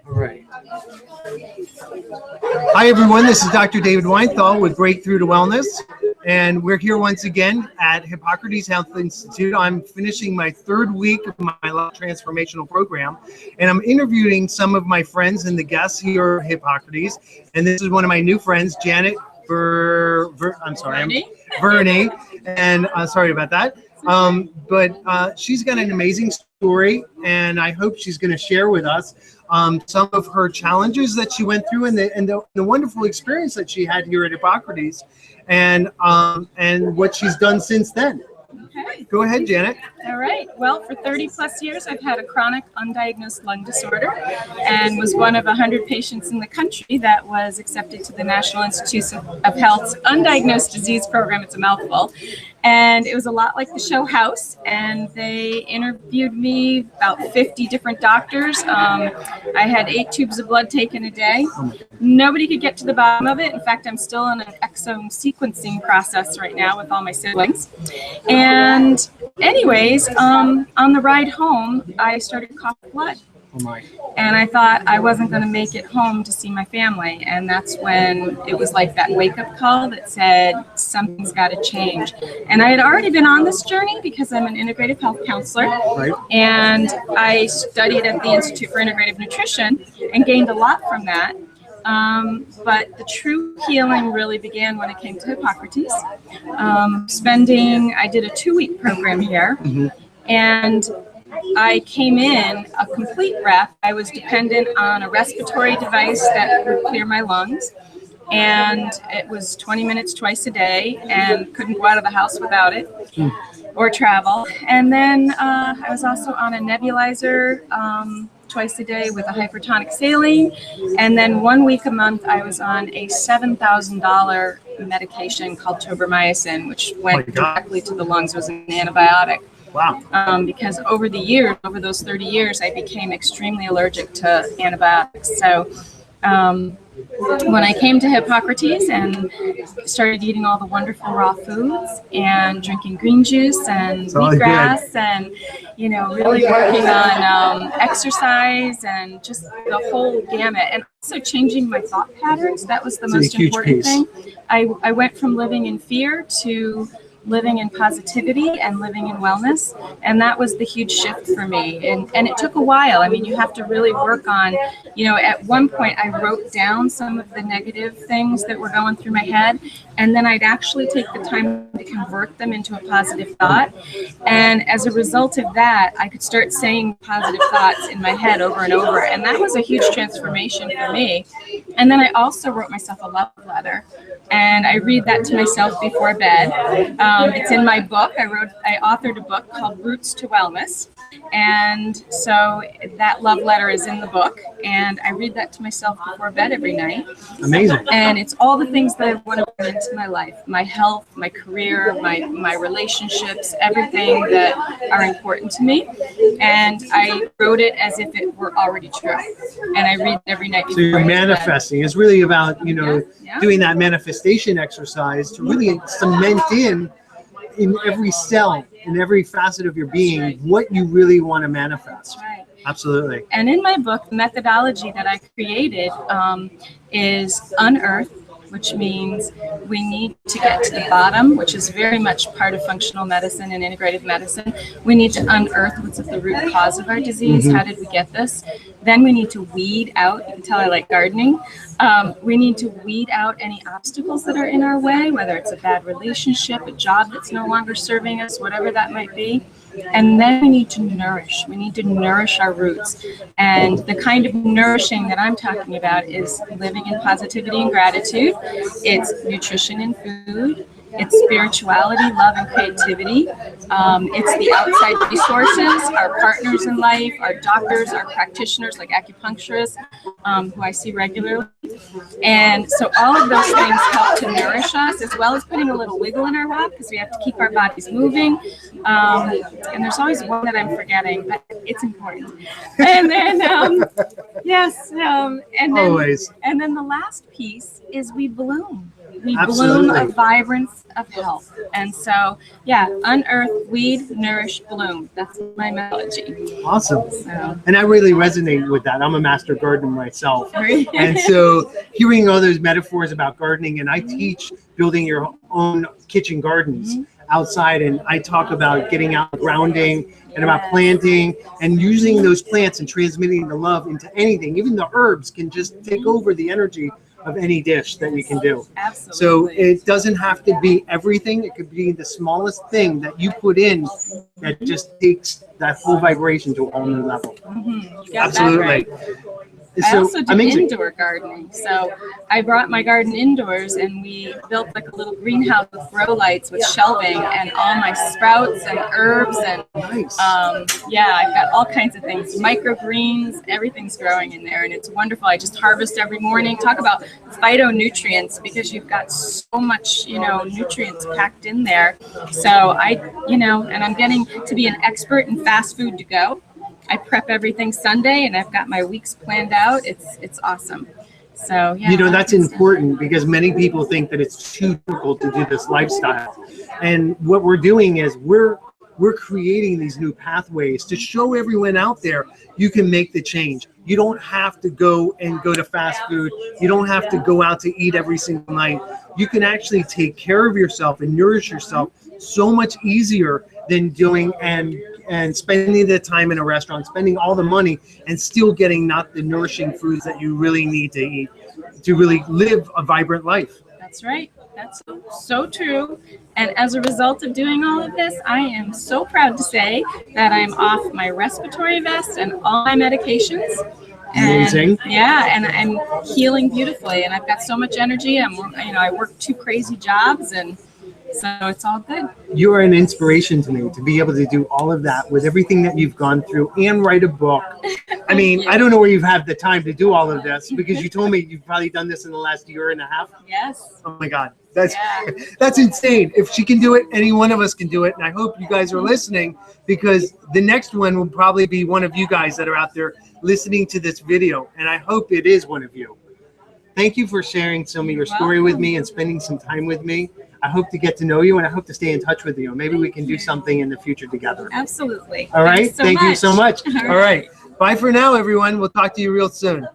All right. Hi, everyone. This is Dr. David Weinthal with Breakthrough to Wellness, and we're here once again at Hippocrates Health Institute. I'm finishing my third week of my life transformational program, and I'm interviewing some of my friends and the guests here at Hippocrates. And this is one of my new friends, Janet Verney, and sorry about that. But she's got an amazing story, and I hope she's going to share with us some of her challenges that she went through and the wonderful experience that she had here at Hippocrates, and what she's done since then. Okay. Go ahead, Janet. All right. Well, for 30 plus years, I've had a chronic undiagnosed lung disorder and was one of 100 patients in the country that was accepted to the National Institutes of Health's Undiagnosed Disease Program. It's a mouthful. And it was a lot like the show House, and they interviewed me, about 50 different doctors. I had 8 tubes of blood taken a day. Nobody could get to the bottom of it. In fact, I'm still in an exome sequencing process right now with all my siblings. And anyways, on the ride home, I started coughing blood. Oh my. And I thought I wasn't going to make it home to see my family. And that's when it was like that wake-up call that said, something's got to change. And I had already been on this journey because I'm an integrative health counselor. Right. And I studied at the Institute for Integrative Nutrition and gained a lot from that. But the true healing really began when it came to Hippocrates. I did a 2-week program here. Mm-hmm. And I came in a complete wreck. I was dependent on a respiratory device that would clear my lungs, and it was 20 minutes twice a day, and couldn't go out of the house without it or travel. And then I was also on a nebulizer twice a day with a hypertonic saline, and then 1 week a month I was on a $7,000 medication called tobramycin, which went directly to the lungs. It was an antibiotic. Wow. Because over those 30 years, I became extremely allergic to antibiotics. So when I came to Hippocrates and started eating all the wonderful raw foods and drinking green juice and wheatgrass and, really working on exercise and just the whole gamut, and also changing my thought patterns, that was the most important thing. I went from living in fear to living in positivity and living in wellness, and that was the huge shift for me. And it took a while. I mean, you have to really work on, at one point I wrote down some of the negative things that were going through my head, and then I'd actually take the time to convert them into a positive thought. And as a result of that, I could start saying positive thoughts in my head over and over, and that was a huge transformation for me. And then I also wrote myself a love letter, and I read that to myself before bed. It's in my book. I authored a book called Roots to Wellness. And so that love letter is in the book, and I read that to myself before bed every night. Amazing. And it's all the things that I want to bring into my life, my health, my career, my relationships, everything that are important to me. And I wrote it as if it were already true. And I read it every night before. So you're manifesting. It's really about, doing that manifestation exercise to really cement in every cell, in every facet of your being, what you really want to manifest. That's right. Absolutely. And in my book, the methodology that I created is unearth, which means we need to get to the bottom, which is very much part of functional medicine and integrative medicine. We need to unearth what's at the root cause of our disease. Mm-hmm. How did we get this? Then we need to weed out, you can tell I like gardening. We need to weed out any obstacles that are in our way, whether it's a bad relationship, a job that's no longer serving us, whatever that might be. And then we need to nourish. We need to nourish our roots. And the kind of nourishing that I'm talking about is living in positivity and gratitude. It's nutrition and food. It's spirituality, love, and creativity. It's the outside resources, our partners in life, our doctors, our practitioners like acupuncturists, who I see regularly. And so all of those things help to nourish us, as well as putting a little wiggle in our walk, because we have to keep our bodies moving. And there's always one that I'm forgetting, but it's important. And then, and then the last piece is we bloom. We Absolutely. bloom a vibrance of health. And so, yeah, unearth, weed, nourish, bloom. That's my methodology. Awesome. So. And I really resonate with that. I'm a master gardener myself. And so hearing all those metaphors about gardening, and I teach building your own kitchen gardens outside, and I talk about getting out grounding and about planting and using those plants and transmitting the love into anything. Even the herbs can just take over the energy of any dish that you can do. Absolutely. So it doesn't have to be everything. It could be the smallest thing that you put in that just takes that whole vibration to a whole new level. Absolutely. I also do indoor gardening. So I brought my garden indoors, and we built like a little greenhouse with grow lights with shelving and all my sprouts and herbs and yeah, I've got all kinds of things, microgreens, everything's growing in there, and it's wonderful. I just harvest every morning. Talk about phytonutrients, because you've got so much, nutrients packed in there. So and I'm getting to be an expert in fast food to go. I prep everything Sunday, and I've got my weeks planned out. It's awesome. So yeah, that's important, because many people think that it's too difficult to do this lifestyle. And what we're doing is we're creating these new pathways to show everyone out there you can make the change. You don't have to go to fast food. You don't have to go out to eat every single night. You can actually take care of yourself and nourish yourself so much easier than doing and spending the time in a restaurant, spending all the money, and still getting not the nourishing foods that you really need to eat to really live a vibrant life. That's right. That's so true. And as a result of doing all of this, I am so proud to say that I'm off my respiratory vest and all my medications. Amazing. And I'm healing beautifully, and I've got so much energy. I work 2 crazy jobs, and so it's all good. You are an inspiration to me to be able to do all of that with everything that you've gone through and write a book. I mean, I don't know where you've had the time to do all of this, because you told me you've probably done this in the last year and a half. Yes. Oh my God. That's insane. If she can do it, any one of us can do it. And I hope you guys are listening, because the next one will probably be one of you guys that are out there listening to this video. And I hope it is one of you. Thank you for sharing some of your story with me and spending some time with me. I hope to get to know you, and I hope to stay in touch with you. Maybe we can do something in the future together. Absolutely. All right. Thank you so much. All right. Bye for now, everyone. We'll talk to you real soon.